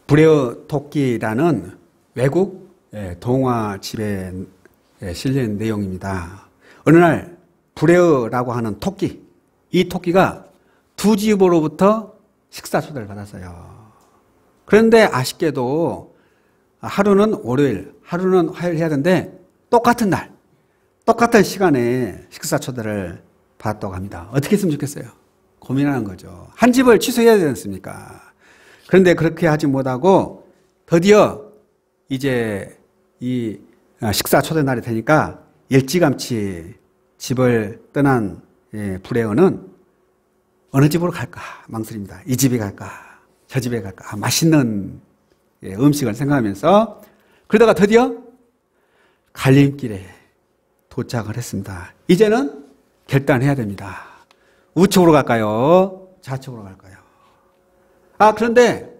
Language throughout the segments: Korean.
브레어 토끼라는 외국 동화집에 실린 내용입니다. 어느 날 브레어라고 하는 토끼, 이 토끼가 두 집으로부터 식사 초대를 받았어요. 그런데 아쉽게도 하루는 월요일, 하루는 화요일 해야 되는데 똑같은 날, 똑같은 시간에 식사 초대를 받았다고 합니다. 어떻게 했으면 좋겠어요? 고민하는 거죠. 한 집을 취소해야 되지 않습니까? 그런데 그렇게 하지 못하고 드디어 이제 이 식사 초대 날이 되니까 일찌감치 집을 떠난 브레어는 어느 집으로 갈까 망설입니다. 이 집에 갈까 저 집에 갈까 맛있는 음식을 생각하면서 그러다가 드디어 갈림길에 도착을 했습니다. 이제는 결단해야 됩니다. 우측으로 갈까요? 좌측으로 갈까요? 그런데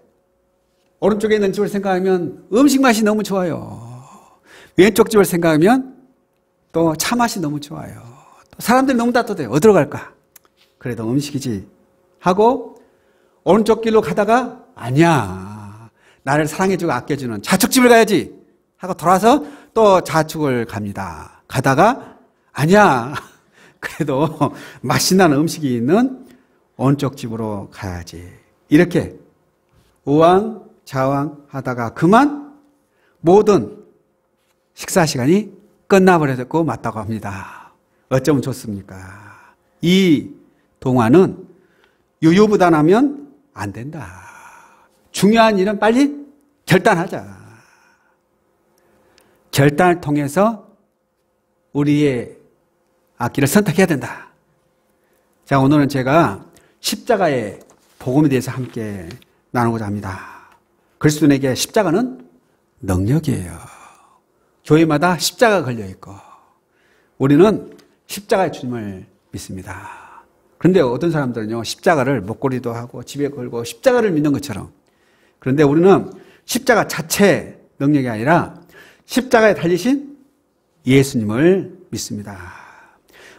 오른쪽에 있는 집을 생각하면 음식 맛이 너무 좋아요. 왼쪽 집을 생각하면 또 차 맛이 너무 좋아요. 또 사람들이 너무 따뜻해요. 어디로 갈까? 그래도 음식이지 하고 오른쪽 길로 가다가 아니야. 나를 사랑해주고 아껴주는 좌측 집을 가야지 하고 돌아서 또 좌측을 갑니다. 가다가 아니야. 그래도 맛있는 음식이 있는 오른쪽 집으로 가야지. 이렇게 우왕좌왕 하다가 그만 모든 식사 시간이 끝나버렸고 맞다고 합니다. 어쩌면 좋습니까? 이 동화는 유유부단하면 안 된다. 중요한 일은 빨리 결단하자. 결단을 통해서 우리의 앞길을 선택해야 된다. 자, 오늘은 제가 십자가의 복음에 대해서 함께 나누고자 합니다. 그리스도인에게 십자가는 능력이에요. 교회마다 십자가가 걸려있고 우리는 십자가의 주님을 믿습니다. 그런데 어떤 사람들은요, 십자가를 목걸이도 하고 집에 걸고 십자가를 믿는 것처럼, 그런데 우리는 십자가 자체 능력이 아니라 십자가에 달리신 예수님을 믿습니다.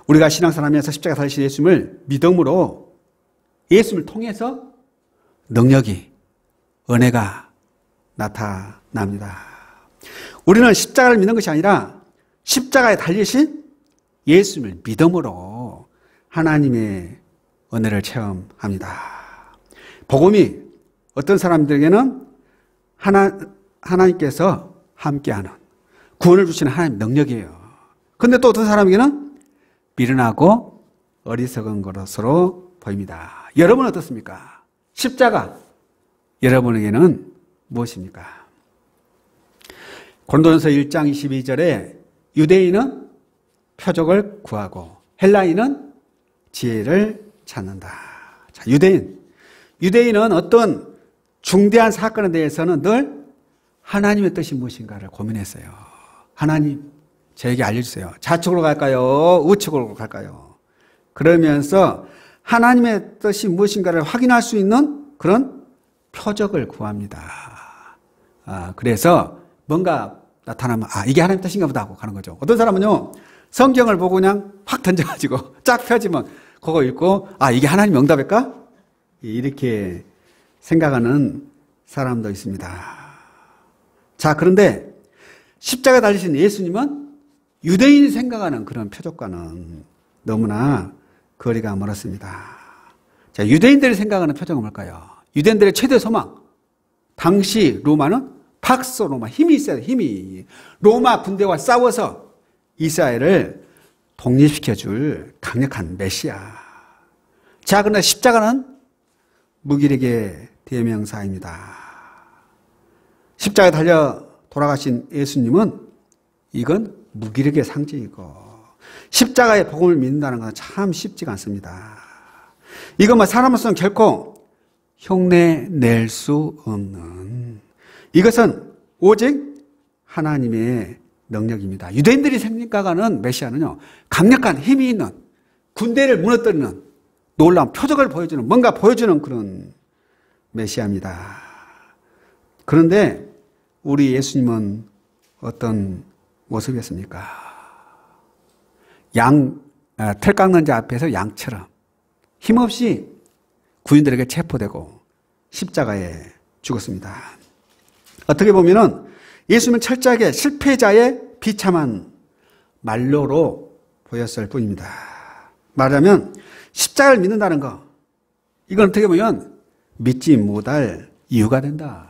우리가 신앙생활하면서 십자가 달리신 예수님을 믿음으로 예수님을 통해서 능력이, 은혜가 나타납니다. 우리는 십자가를 믿는 것이 아니라 십자가에 달리신 예수님을 믿음으로 하나님의 은혜를 체험합니다. 복음이 어떤 사람들에게는 하나님께서 함께하는 구원을 주시는 하나님의 능력이에요. 그런데 또 어떤 사람에게는 미련하고 어리석은 것으로 보입니다. 여러분은 어떻습니까? 십자가 여러분에게는 무엇입니까? 고린도전서 1장 22절에 유대인은 표적을 구하고 헬라인은 지혜를 찾는다. 자, 유대인은 어떤 중대한 사건에 대해서는 늘 하나님의 뜻이 무엇인가를 고민했어요. 하나님, 저에게 알려주세요. 좌측으로 갈까요? 우측으로 갈까요? 그러면서 하나님의 뜻이 무엇인가를 확인할 수 있는 그런 표적을 구합니다. 그래서 뭔가 나타나면 이게 하나님의 뜻인가 보다 하고 가는 거죠. 어떤 사람은요, 성경을 보고 그냥 확 던져가지고 쫙 펴지면 그거 읽고 이게 하나님 응답일까? 이렇게 생각하는 사람도 있습니다. 자, 그런데 십자가에 달리신 예수님은 유대인이 생각하는 그런 표적과는 너무나 거리가 멀었습니다. 자, 유대인들이 생각하는 표적은 뭘까요? 유대인들의 최대 소망. 당시 로마는 팍스 로마, 힘이 있어야 돼, 힘이. 로마 군대와 싸워서 이스라엘을 독립시켜줄 강력한 메시아. 자, 그러나 십자가는 무기력의 대명사입니다. 십자가에 달려 돌아가신 예수님은 이건 무기력의 상징이고 십자가의 복음을 믿는다는 건 참 쉽지가 않습니다. 이건 사람으로서는 결코 흉내낼 수 없는, 이것은 오직 하나님의 능력입니다. 유대인들이 생각하는 메시아는요, 강력한 힘이 있는, 군대를 무너뜨리는 놀라운 표적을 보여주는, 뭔가 보여주는 그런 메시아입니다. 그런데 우리 예수님은 어떤 모습이었습니까? 털 깎는 자 앞에서 양처럼 힘없이 군인들에게 체포되고 십자가에 죽었습니다. 어떻게 보면은 예수님은 철저하게 실패자의 비참한 말로로 보였을 뿐입니다. 말하자면 십자가를 믿는다는 거, 이건 어떻게 보면 믿지 못할 이유가 된다.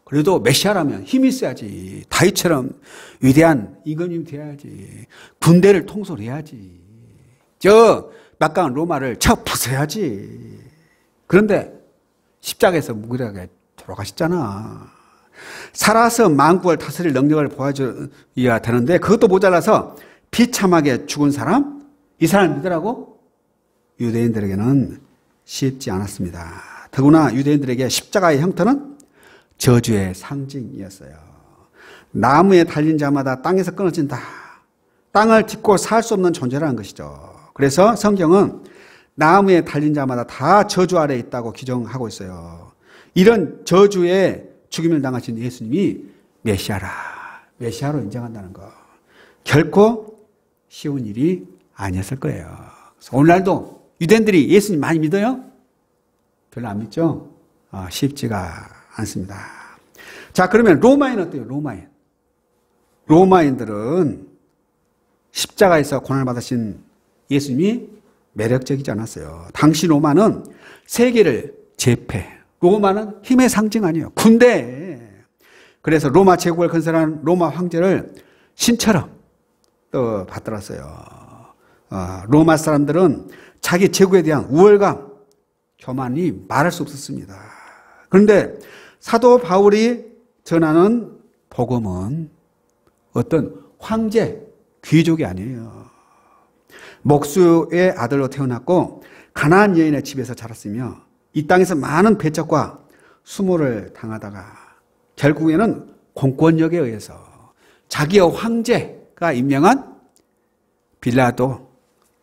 그래도 메시아라면 힘이 있어야지. 다윗처럼 위대한 임금님이 돼야지. 군대를 통솔해야지. 저 막강한 로마를 쳐 부숴야지. 그런데 십자가에서 무기력하게 돌아가셨잖아. 살아서 만국을 다스릴 능력을 보여줘야 되는데 그것도 모자라서 비참하게 죽은 사람? 이 사람 믿으라고? 유대인들에게는 쉽지 않았습니다. 더구나 유대인들에게 십자가의 형태는 저주의 상징이었어요. 나무에 달린 자마다 땅에서 끊어진다. 땅을 딛고 살 수 없는 존재라는 것이죠. 그래서 성경은 나무에 달린 자마다 다 저주 아래에 있다고 규정하고 있어요. 이런 저주에 죽임을 당하신 예수님이 메시아로 인정한다는 거. 결코 쉬운 일이 아니었을 거예요. 그래서 오늘날도 유대인들이 예수님 많이 믿어요? 별로 안 믿죠? 쉽지가 않습니다. 자, 그러면 로마인 어때요? 로마인들은 십자가에서 고난을 받으신 예수님이 매력적이지 않았어요. 당시 로마는 세계를 제패, 로마는 힘의 상징 아니에요. 군대. 그래서 로마 제국을 건설한 로마 황제를 신처럼 또 받들었어요. 로마 사람들은 자기 제국에 대한 우월감, 교만이 말할 수 없었습니다. 그런데 사도 바울이 전하는 복음은 어떤 황제, 귀족이 아니에요. 목수의 아들로 태어났고 가나안 여인의 집에서 자랐으며 이 땅에서 많은 배척과 수모를 당하다가 결국에는 공권력에 의해서 자기의 황제가 임명한 빌라도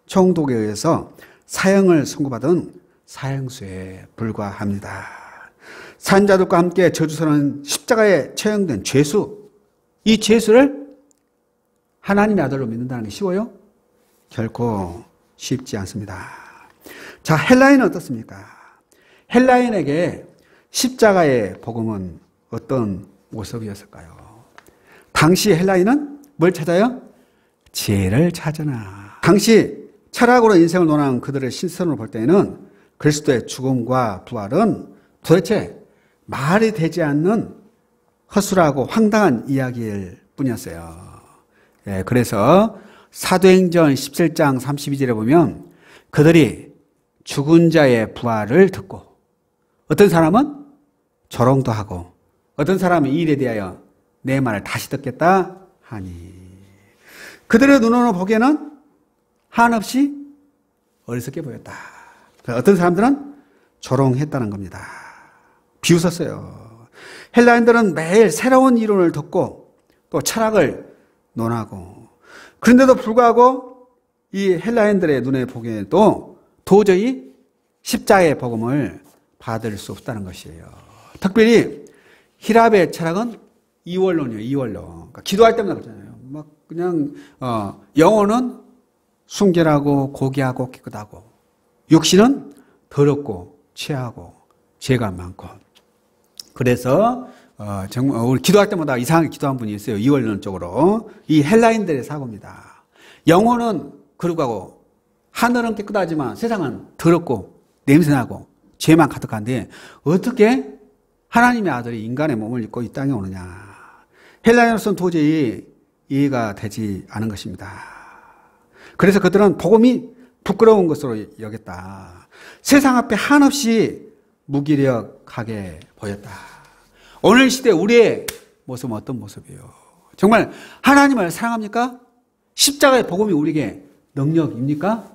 총독에 의해서 사형을 선고받은 사형수에 불과합니다. 산자들과 함께 저주서는 십자가에 처형된 죄수, 이 죄수를 하나님의 아들로 믿는다는 게 쉬워요? 결코 쉽지 않습니다. 자, 헬라인은 어떻습니까? 헬라인에게 십자가의 복음은 어떤 모습이었을까요? 당시 헬라인은 뭘 찾아요? 지혜를 찾으나. 당시 철학으로 인생을 논하는 그들의 시선으로 볼 때에는 그리스도의 죽음과 부활은 도대체 말이 되지 않는 허술하고 황당한 이야기일 뿐이었어요. 그래서 사도행전 17장 32절에 보면 그들이 죽은 자의 부활을 듣고 어떤 사람은 조롱도 하고 어떤 사람은 이 일에 대하여 내 말을 다시 듣겠다 하니 그들의 눈으로 보기에는 한없이 어리석게 보였다. 어떤 사람들은 조롱했다는 겁니다. 비웃었어요. 헬라인들은 매일 새로운 이론을 듣고 또 철학을 논하고 그런데도 불구하고 이 헬라인들의 눈에 보기에도 도저히 십자가의 복음을 받을 수 없다는 것이에요. 특별히 히랍의 철학은 이원론이에요. 이원론. 그러니까 기도할 때마다 그러잖아요. 막 그냥 영혼은 순결하고 고귀하고 깨끗하고 육신은 더럽고 취하고 죄가 많고 그래서 정말 우리 기도할 때마다 이상하게 기도한 분이 있어요. 이원론 쪽으로. 이 헬라인들의 사고입니다. 영혼은 거룩하고 하늘은 깨끗하지만 세상은 더럽고 냄새나고 죄만 가득한데 어떻게 하나님의 아들이 인간의 몸을 입고 이 땅에 오느냐. 헬라인으로서는 도저히 이해가 되지 않은 것입니다. 그래서 그들은 복음이 부끄러운 것으로 여겼다. 세상 앞에 한없이 무기력하게 보였다. 오늘 시대 우리의 모습은 어떤 모습이에요? 정말 하나님을 사랑합니까? 십자가의 복음이 우리에게 능력입니까?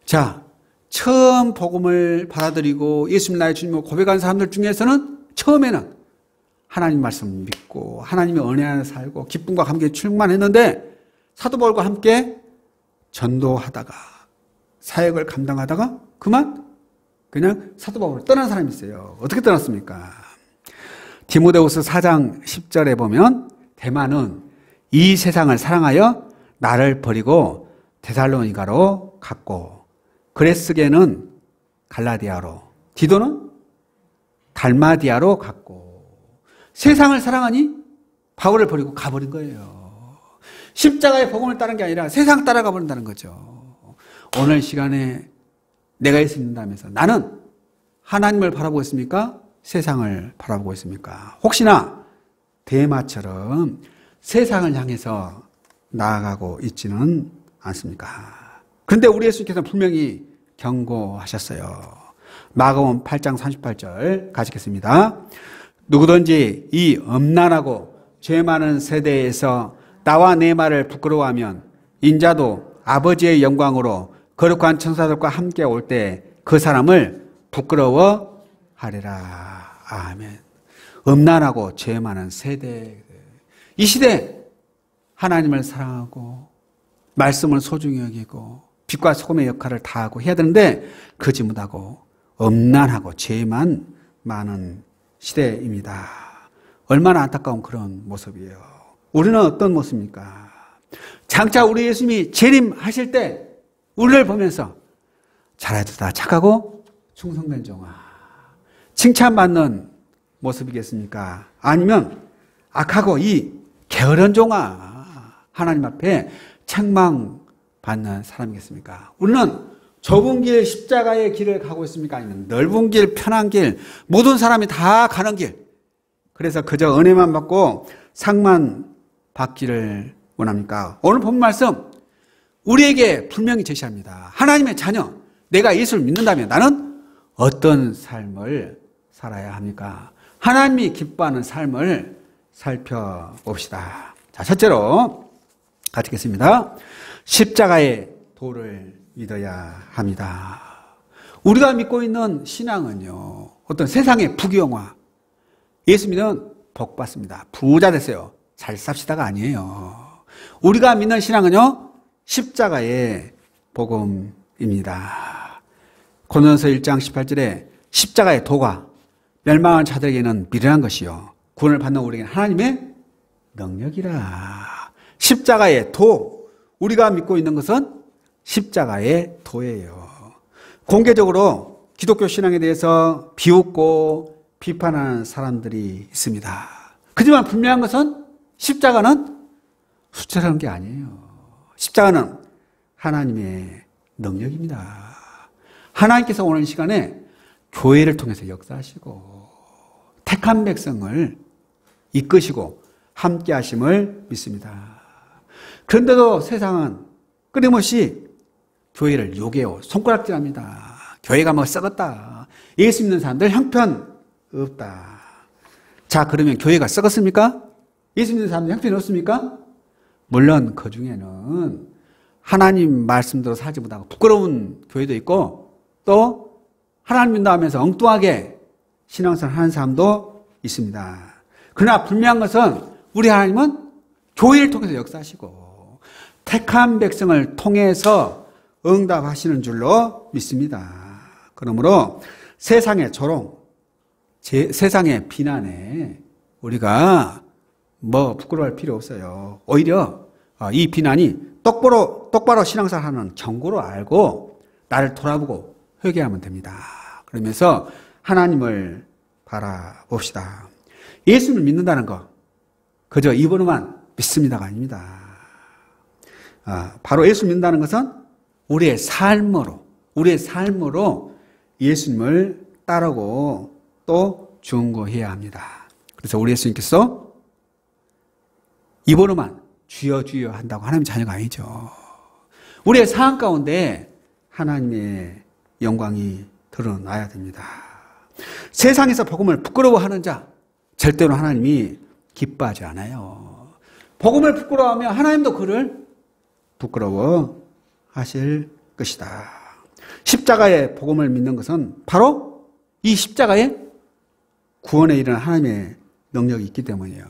자, 처음 복음을 받아들이고 예수님 나의 주님을 고백한 사람들 중에서는 처음에는 하나님 말씀 믿고 하나님의 은혜 안에 살고 기쁨과 감격에 충만했는데 사도 바울과 함께 전도하다가 사역을 감당하다가 그냥 사도 바울을 떠난 사람이 있어요. 어떻게 떠났습니까? 디모데후서 4장 10절에 보면 대만은 이 세상을 사랑하여 나를 버리고 데살로니가로 갔고 그레스게는 갈라디아로 디도는 달마디아로 갔고 세상을 사랑하니 바울을 버리고 가버린 거예요. 십자가의 복음을 따른 게 아니라 세상 따라가 버린다는 거죠. 오늘 시간에 내가 예수 믿는다면서 나는 하나님을 바라보고 있습니까? 세상을 바라보고 있습니까? 혹시나 데마처럼 세상을 향해서 나아가고 있지는 않습니까? 그런데 우리 예수님께서는 분명히 경고하셨어요. 마가복음 8장 38절 가지겠습니다. 누구든지 이 엄난하고 죄 많은 세대에서 나와 내 말을 부끄러워하면 인자도 아버지의 영광으로 거룩한 천사들과 함께 올 때 그 사람을 부끄러워하리라. 아멘. 엄난하고 죄 많은 세대. 이 시대 하나님을 사랑하고 말씀을 소중히 여기고 빛과 소금의 역할을 다하고 해야 되는데 그러지 못하고 엄난하고 죄만 많은 시대입니다. 얼마나 안타까운 그런 모습이에요. 우리는 어떤 모습입니까? 장차 우리 예수님이 재림하실 때 우리를 보면서 잘하다 착하고 충성된 종아, 칭찬받는 모습이겠습니까? 아니면 악하고 이 게으른 종아, 하나님 앞에 책망받는 사람이겠습니까? 우리는 좁은 길 십자가의 길을 가고 있습니까? 아니면 넓은 길 편한 길 모든 사람이 다 가는 길, 그래서 그저 은혜만 받고 상만 받기를 원합니까? 오늘 본 말씀 우리에게 분명히 제시합니다. 하나님의 자녀, 내가 예수를 믿는다면 나는 어떤 삶을 살아야 합니까? 하나님이 기뻐하는 삶을 살펴봅시다. 자, 첫째로 가지겠습니다. 십자가의 도를 믿어야 합니다. 우리가 믿고 있는 신앙은요, 어떤 세상의 부귀영화, 예수 믿으면 복 받습니다. 부자 됐어요. 잘 삽시다가 아니에요. 우리가 믿는 신앙은요, 십자가의 복음입니다. 고린도서 1장 18절에 십자가의 도가 멸망한 자들에게는 미련한 것이요 구원을 받는 우리에게는 하나님의 능력이라. 십자가의 도, 우리가 믿고 있는 것은 십자가의 도예요. 공개적으로 기독교 신앙에 대해서 비웃고 비판하는 사람들이 있습니다. 하지만 분명한 것은 십자가는 숫자라는 게 아니에요. 십자가는 하나님의 능력입니다. 하나님께서 오는 시간에 교회를 통해서 역사하시고 택한 백성을 이끄시고 함께 하심을 믿습니다. 그런데도 세상은 끊임없이 교회를 요괴요, 손가락질합니다. 교회가 뭐 썩었다. 예수 믿는 사람들 형편 없다. 자, 그러면 교회가 썩었습니까? 예수 믿는 사람들 형편이 없습니까? 물론 그 중에는 하나님 말씀대로 살지 못하고 부끄러운 교회도 있고 또 하나님 믿는다 하면서 엉뚱하게 신앙생활 하는 사람도 있습니다. 그러나 분명한 것은 우리 하나님은 교회를 통해서 역사하시고 택한 백성을 통해서 응답하시는 줄로 믿습니다. 그러므로 세상의 조롱, 세상의 비난에 우리가 뭐 부끄러워할 필요 없어요. 오히려 이 비난이 똑바로 신앙생활 하는 경고로 알고 나를 돌아보고 회개하면 됩니다. 그러면서 하나님을 바라봅시다. 예수를 믿는다는 거 그저 입으로만 믿습니다가 아닙니다. 바로 예수 믿는다는 것은 우리의 삶으로 예수님을 따르고 또 중고해야 합니다. 그래서 우리 예수님께서 입으로만 주여 주여 한다고 하나님 자녀가 아니죠. 우리의 삶 가운데 하나님의 영광이 드러나야 됩니다. 세상에서 복음을 부끄러워하는 자 절대로 하나님이 기뻐하지 않아요. 복음을 부끄러워하면 하나님도 그를 부끄러워하실 것이다. 십자가의 복음을 믿는 것은 바로 이 십자가의 구원에 이르는 하나님의 능력이 있기 때문이에요.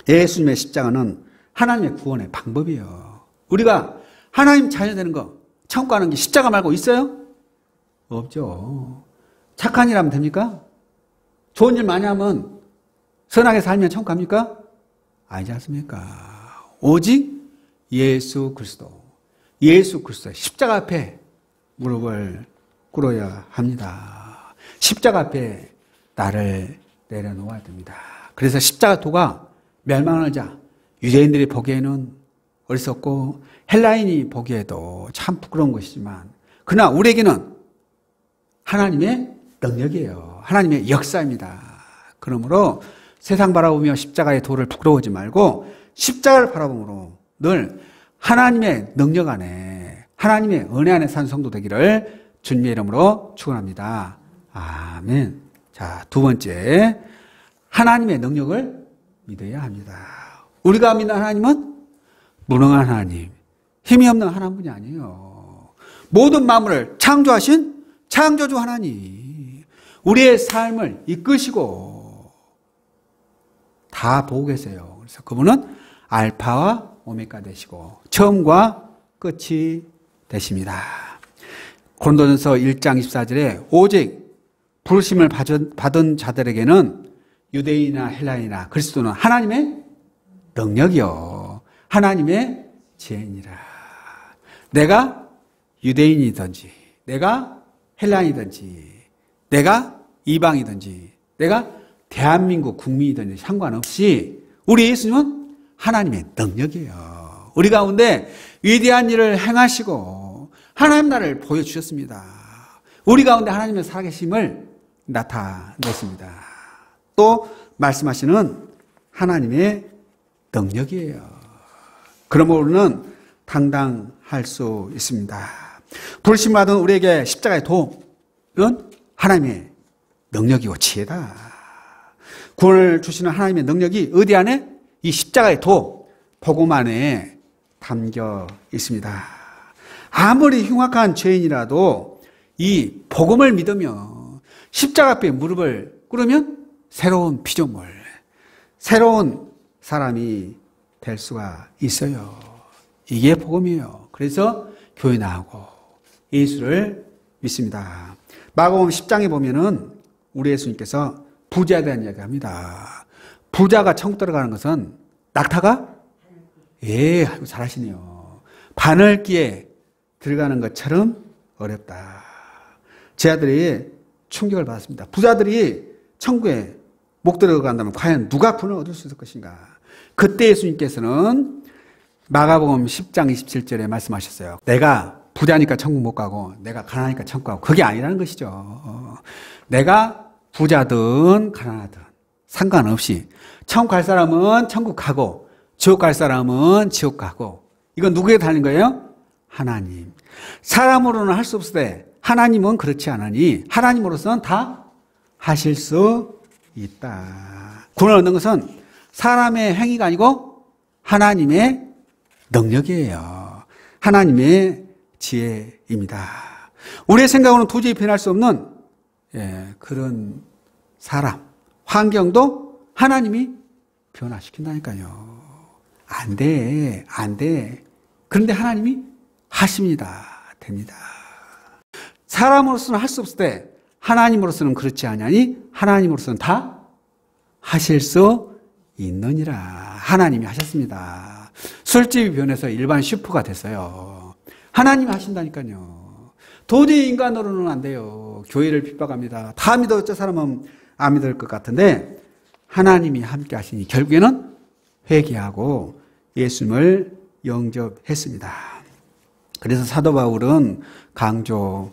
예수님의 십자가는 하나님의 구원의 방법이에요. 우리가 하나님 자녀 되는 거, 천국 가는 게 십자가 말고 있어요? 없죠. 착한 일 하면 됩니까? 좋은 일 많이 하면 선하게 살면 천국 갑니까? 아니지 않습니까? 오직 예수 그리스도의 십자가 앞에 무릎을 꿇어야 합니다. 십자가 앞에 나를 내려놓아야 됩니다. 그래서 십자가 도가 멸망하는 자, 유대인들이 보기에는 어리석고 헬라인이 보기에도 참 부끄러운 것이지만 그러나 우리에게는 하나님의 능력이에요. 하나님의 역사입니다. 그러므로 세상 바라보며 십자가의 도를 부끄러워하지 말고 십자가를 바라보므로 늘 하나님의 능력 안에 하나님의 은혜 안에 산 성도 되기를 주님의 이름으로 축원합니다. 아멘. 자, 두 번째, 하나님의 능력을 믿어야 합니다. 우리가 믿는 하나님은 무능한 하나님, 힘이 없는 하나님뿐이 아니에요. 모든 만물을 창조하신 창조주 하나님, 우리의 삶을 이끄시고 다 보고 계세요. 그래서 그분은 알파와 오메가 되시고 처음과 끝이 되십니다. 고린도전서 1장 24절에 오직 부르심을 받은 자들에게는 유대인이나 헬라인이나 그리스도는 하나님의 능력이요, 하나님의 지혜니라. 내가 유대인이든지 내가 헬라인이든지 내가 이방이든지 내가 대한민국 국민이든지 상관없이 우리 예수님은 하나님의 능력이에요. 우리 가운데 위대한 일을 행하시고 하나님 나라를 보여주셨습니다. 우리 가운데 하나님의 살아계심을 나타냈습니다. 또 말씀하시는 하나님의 능력이에요. 그러므로 우리는 당당할 수 있습니다. 부르심 받은 우리에게 십자가의 도는 하나님의 능력이고 지혜다. 구원을 주시는 하나님의 능력이 어디 안에? 이 십자가의 도, 복음 안에 담겨 있습니다. 아무리 흉악한 죄인이라도 이 복음을 믿으며 십자가 앞에 무릎을 꿇으면 새로운 피조물, 새로운 사람이 될 수가 있어요. 이게 복음이에요. 그래서 교회 나오고 예수를 믿습니다. 마가복음 10장에 보면은 우리 예수님께서 부자에 대한 이야기를 합니다. 부자가 천국 들어가는 것은 낙타가? 예, 잘하시네요. 바늘기에 들어가는 것처럼 어렵다. 제 아들이 충격을 받았습니다. 부자들이 천국에 못 들어간다면 과연 누가 구원을 얻을 수 있을 것인가? 그때 예수님께서는 마가복음 10장 27절에 말씀하셨어요. 내가 부자니까 천국 못 가고 내가 가난하니까 천국 가고, 그게 아니라는 것이죠. 내가 부자든 가난하든 상관없이 천국 갈 사람은 천국 가고 지옥 갈 사람은 지옥 가고, 이건 누구에게 달린 거예요? 하나님. 사람으로는 할 수 없을 때 하나님은 그렇지 않으니 하나님으로서는 다 하실 수 있다. 구원을 얻는 것은 사람의 행위가 아니고 하나님의 능력이에요. 하나님의 지혜입니다. 우리의 생각으로는 도저히 변할 수 없는 그런 사람, 환경도 하나님이 변화시킨다니까요. 안 돼, 안 돼. 그런데 하나님이 하십니다. 됩니다. 사람으로서는 할 수 없을 때 하나님으로서는 그렇지 아니하니 하나님으로서는 다 하실 수 있느니라. 하나님이 하셨습니다. 술집이 변해서 일반 슈퍼가 됐어요. 하나님이 하신다니까요. 도저히 인간으로는 안 돼요. 교회를 핍박합니다. 다 믿어, 저 사람은 안 믿을 것 같은데 하나님이 함께 하시니 결국에는 회개하고 예수님을 영접했습니다. 그래서 사도 바울은 강조합니다.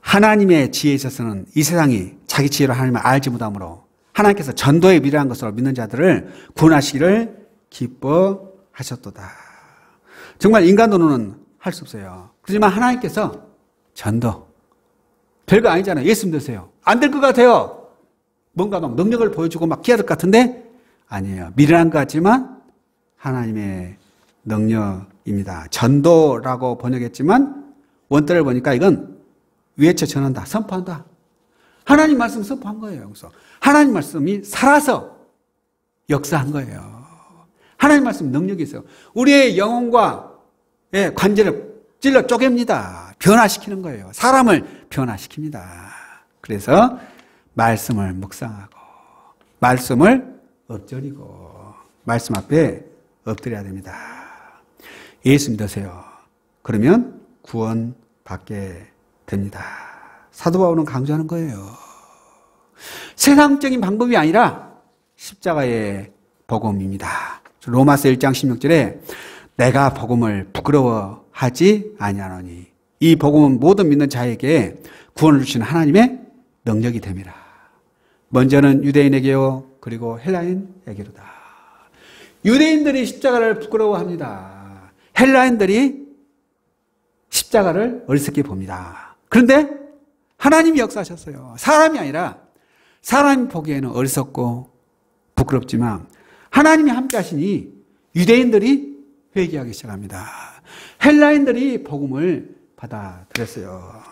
하나님의 지혜에 있어서는 이 세상이 자기 지혜로 하나님을 알지 못하므로 하나님께서 전도에 미래한 것으로 믿는 자들을 구원하시기를 기뻐하셨도다. 정말 인간으로는 할 수 없어요. 그렇지만 하나님께서 전도, 별거 아니잖아요. 예수 믿으세요. 안 될 것 같아요. 뭔가 막 능력을 보여주고 막 기해야 될 것 같은데 아니에요. 미련한 것 같지만 하나님의 능력입니다. 전도라고 번역했지만 원자를 보니까 이건 외쳐 전한다, 선포한다. 하나님 말씀 선포한 거예요. 그래서 하나님 말씀이 살아서 역사한 거예요. 하나님 말씀 능력이 있어요. 우리의 영혼과 관절을 찔러 쪼갭니다. 변화시키는 거예요. 사람을 변화시킵니다. 그래서 말씀을 묵상하고 말씀을 엎드리고 말씀 앞에 엎드려야 됩니다. 예수 믿으세요. 그러면 구원 받게 됩니다. 사도 바울은 강조하는 거예요. 세상적인 방법이 아니라 십자가의 복음입니다. 로마서 1장 16절에 내가 복음을 부끄러워하지 아니하노니 이 복음은 모든 믿는 자에게 구원을 주시는 하나님의 능력이 됨이라. 먼저는 유대인에게요, 그리고 헬라인에게로다. 유대인들이 십자가를 부끄러워합니다. 헬라인들이 십자가를 어리석게 봅니다. 그런데 하나님이 역사하셨어요. 사람이 아니라 사람이 보기에는 어리석고 부끄럽지만 하나님이 함께 하시니 유대인들이 회개하기 시작합니다. 헬라인들이 복음을 받아들였어요.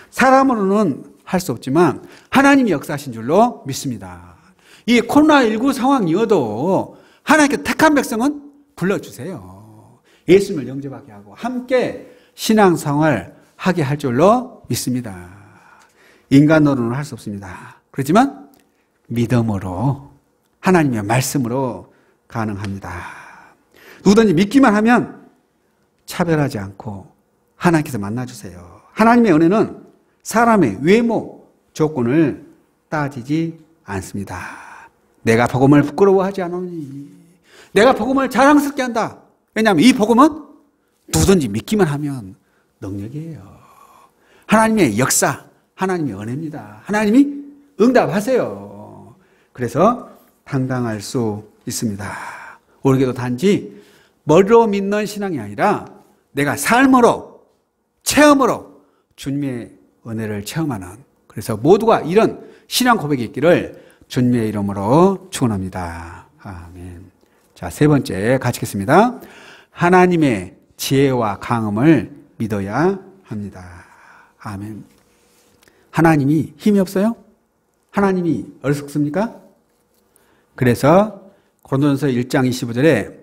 사람으로는 할 수 없지만 하나님이 역사하신 줄로 믿습니다. 이 코로나19 상황이어도 하나님께 택한 백성은 불러주세요. 예수님을 영접하게 하고 함께 신앙생활 하게 할 줄로 믿습니다. 인간으로는 할 수 없습니다. 그렇지만 믿음으로 하나님의 말씀으로 가능합니다. 누구든지 믿기만 하면 차별하지 않고 하나님께서 만나주세요. 하나님의 은혜는 사람의 외모, 조건을 따지지 않습니다. 내가 복음을 부끄러워하지 않으니, 내가 복음을 자랑스럽게 한다. 왜냐하면 이 복음은 누구든지 믿기만 하면 능력이에요. 하나님의 역사, 하나님의 은혜입니다. 하나님이 응답하세요. 그래서 당당할 수 있습니다. 우리에게도 단지 머리로 믿는 신앙이 아니라 내가 삶으로, 체험으로 주님의 은혜를 체험하는, 그래서 모두가 이런 신앙 고백이 있기를 주님의 이름으로 축원합니다. 아멘. 자, 세 번째 같이 읽겠습니다. 하나님의 지혜와 강함을 믿어야 합니다. 아멘. 하나님이 힘이 없어요? 하나님이 어리석습니까? 그래서 고린도전서 1장 25절에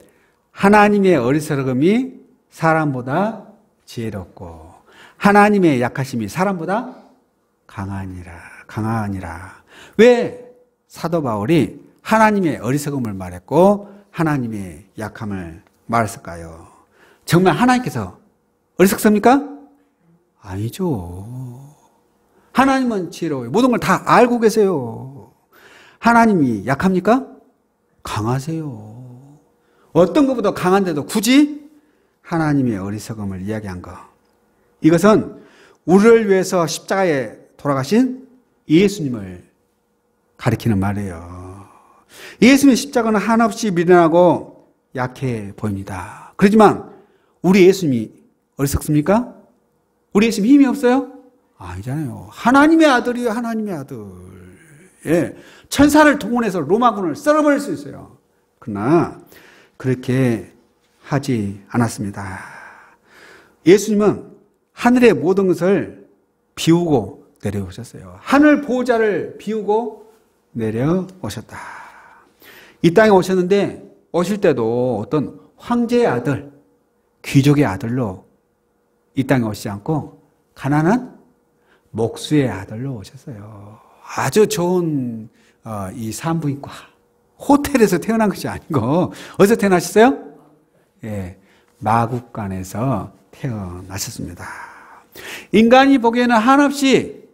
하나님의 어리석음이 사람보다 지혜롭고 하나님의 약하심이 사람보다 강하니라. 왜 사도 바울이 하나님의 어리석음을 말했고 하나님의 약함을 말했을까요? 정말 하나님께서 어리석습니까? 아니죠. 하나님은 지혜로워요. 모든 걸 다 알고 계세요. 하나님이 약합니까? 강하세요. 어떤 것보다 강한데도 굳이 하나님의 어리석음을 이야기한 것. 이것은 우리를 위해서 십자가에 돌아가신 예수님을 가리키는 말이에요. 예수님의 십자가는 한없이 미련하고 약해 보입니다. 그렇지만 우리 예수님이 어리석습니까? 우리 예수님 힘이 없어요? 아니잖아요. 하나님의 아들이에요. 하나님의 아들. 예, 천사를 동원해서 로마군을 썰어버릴 수 있어요. 그러나 그렇게 하지 않았습니다. 예수님은 하늘의 모든 것을 비우고 내려오셨어요. 하늘 보호자를 비우고 내려오셨다. 이 땅에 오셨는데 오실 때도 어떤 황제의 아들, 귀족의 아들로 이 땅에 오시지 않고 가난한 목수의 아들로 오셨어요. 아주 좋은 이 산부인과 호텔에서 태어난 것이 아니고 어디서 태어나셨어요? 예, 마국간에서 태어나셨습니다. 인간이 보기에는 한없이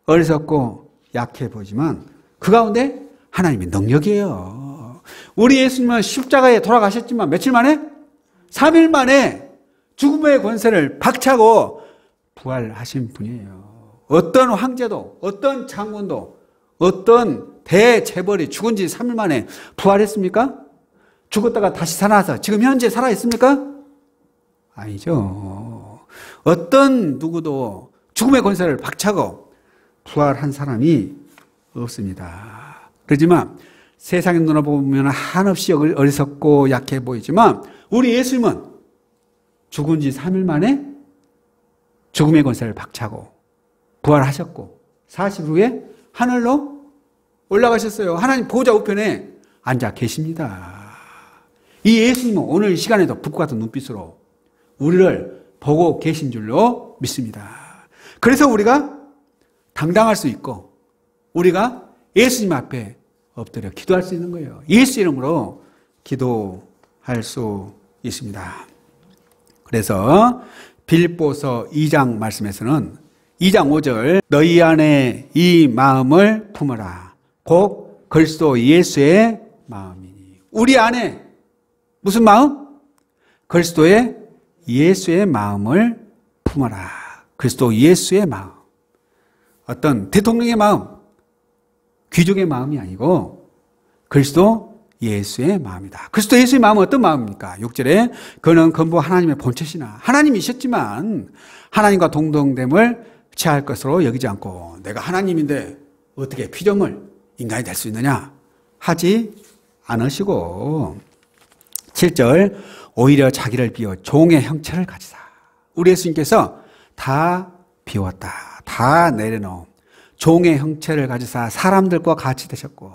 어리석고 약해 보이지만 그 가운데 하나님의 능력이에요. 우리 예수님은 십자가에 돌아가셨지만 며칠 만에? 3일 만에 죽음의 권세를 박차고 부활하신 분이에요. 어떤 황제도, 어떤 장군도, 어떤 대재벌이 죽은 지 3일 만에 부활했습니까? 죽었다가 다시 살아나서 지금 현재 살아있습니까? 아니죠. 어떤 누구도 죽음의 권세를 박차고 부활한 사람이 없습니다. 그렇지만 세상의 눈으로 보면 한없이 어리석고 약해 보이지만 우리 예수님은 죽은 지 3일 만에 죽음의 권세를 박차고 부활하셨고 40일 후에 하늘로 올라가셨어요. 하나님 보호자 우편에 앉아 계십니다. 이 예수님은 오늘 이 시간에도 불과 같은 눈빛으로 우리를 보고 계신 줄로 믿습니다. 그래서 우리가 당당할 수 있고 우리가 예수님 앞에 엎드려 기도할 수 있는 거예요. 예수 이름으로 기도할 수 있습니다. 그래서 빌립보서 2장 말씀에서는 2장 5절 너희 안에 이 마음을 품어라. 곧 그리스도 예수의 마음이니. 우리 안에 무슨 마음? 그리스도의 예수의 마음을 품어라. 그리스도 예수의 마음. 어떤 대통령의 마음, 귀족의 마음이 아니고 그리스도 예수의 마음이다. 그리스도 예수의 마음은 어떤 마음입니까? 6절에 그는 건부 하나님의 본체시나 하나님이셨지만 하나님과 동등됨을 취할 것으로 여기지 않고 내가 하나님인데 어떻게 피조물 인간이 될 수 있느냐 하지 않으시고 7절 오히려 자기를 비워 종의 형체를 가지사. 우리 예수님께서 다 비웠다. 다 내려놓은 종의 형체를 가지사 사람들과 같이 되셨고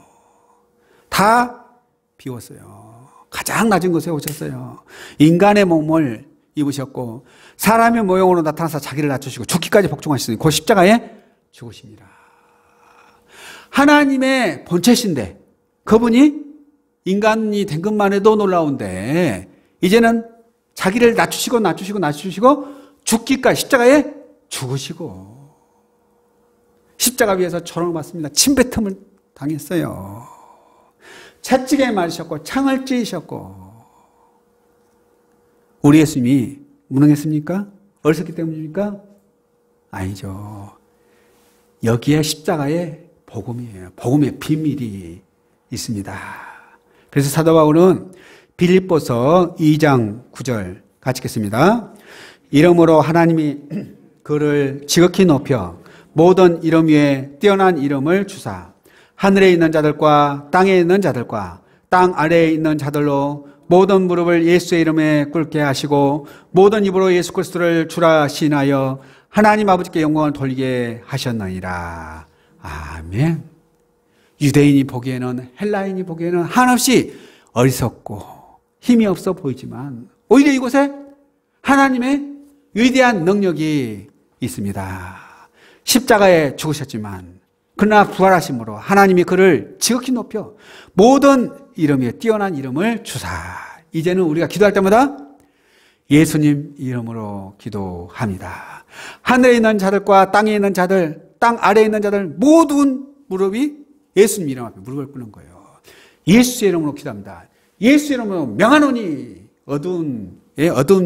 다 비웠어요. 가장 낮은 곳에 오셨어요. 인간의 몸을 입으셨고 사람의 모형으로 나타나서 자기를 낮추시고 죽기까지 복종하셨으니 그 십자가에 죽으십니다. 하나님의 본체신데 그분이 인간이 된 것만 해도 놀라운데 이제는 자기를 낮추시고 죽기까지 십자가에 죽으시고 십자가 위에서 조롱을 받습니다. 침뱉음을 당했어요. 채찍에 맞으셨고 창을 찌으셨고 우리 예수님이 무능했습니까? 어리석기 때문입니까? 아니죠. 여기에 십자가의 복음이에요. 복음의 비밀이 있습니다. 그래서 사도 바울은 빌립보서 2장 9절 같이 읽겠습니다. 이름으로 하나님이 그를 지극히 높여 모든 이름 위에 뛰어난 이름을 주사 하늘에 있는 자들과 땅에 있는 자들과 땅 아래에 있는 자들로 모든 무릎을 예수의 이름에 꿇게 하시고 모든 입으로 예수 그리스도를 주라 시인하여 하나님 아버지께 영광을 돌리게 하셨나이다. 아멘. 유대인이 보기에는 헬라인이 보기에는 한없이 어리석고 힘이 없어 보이지만 오히려 이곳에 하나님의 위대한 능력이 있습니다. 십자가에 죽으셨지만 그러나 부활하심으로 하나님이 그를 지극히 높여 모든 이름 위에 뛰어난 이름을 주사. 이제는 우리가 기도할 때마다 예수님 이름으로 기도합니다. 하늘에 있는 자들과 땅에 있는 자들, 땅 아래에 있는 자들 모든 무릎이 예수님 이름 앞에 무릎을 꿇는 거예요. 예수의 이름으로 기도합니다. 예수의 이름으로 명하노니 어두운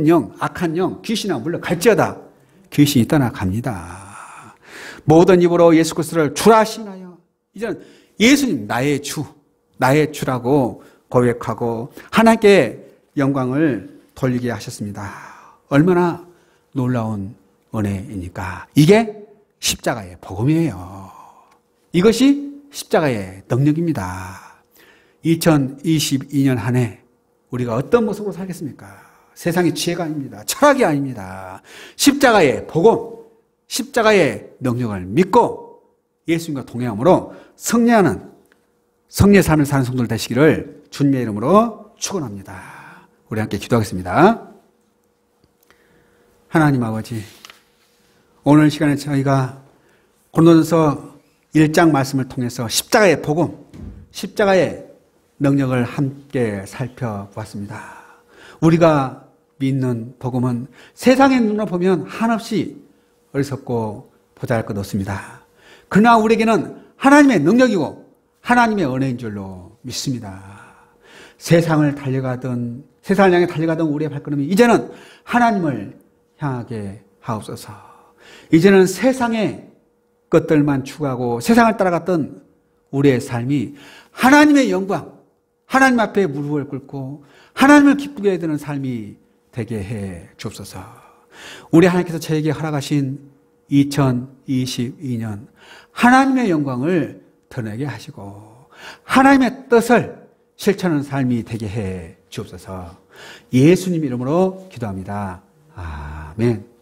영, 악한 영, 귀신아 물러갈지어다. 귀신이 떠나갑니다. 모든 입으로 예수 그리스도를 주라 시인하여 이제는 예수님 나의 주라고 고백하고 하나님께 영광을 돌리게 하셨습니다. 얼마나 놀라운 은혜입니까? 이게 십자가의 복음이에요. 이것이 십자가의 능력입니다. 2022년 한 해 우리가 어떤 모습으로 살겠습니까? 세상의 지혜가 아닙니다. 철학이 아닙니다. 십자가의 복음, 십자가의 능력을 믿고 예수님과 동행함으로 승리하는 승리의 삶을 사는 성도들 되시기를 주님의 이름으로 축원합니다. 우리 함께 기도하겠습니다. 하나님 아버지, 오늘 시간에 저희가 고린도전서 1장 말씀을 통해서 십자가의 복음, 십자가의 능력을 함께 살펴보았습니다. 우리가 믿는 복음은 세상의 눈으로 보면 한없이 어리석고 보잘것 것 없습니다. 그러나 우리에게는 하나님의 능력이고 하나님의 은혜인 줄로 믿습니다. 세상을 향해 달려가던 우리의 발걸음이 이제는 하나님을 향하게 하옵소서. 이제는 세상의 것들만 추구하고 세상을 따라갔던 우리의 삶이 하나님의 영광, 하나님 앞에 무릎을 꿇고 하나님을 기쁘게 해드리는 삶이 되게 해 주옵소서. 우리 하나님께서 저에게 허락하신 2022년 하나님의 영광을 드러내게 하시고 하나님의 뜻을 실천하는 삶이 되게 해 주옵소서. 예수님 이름으로 기도합니다. 아멘.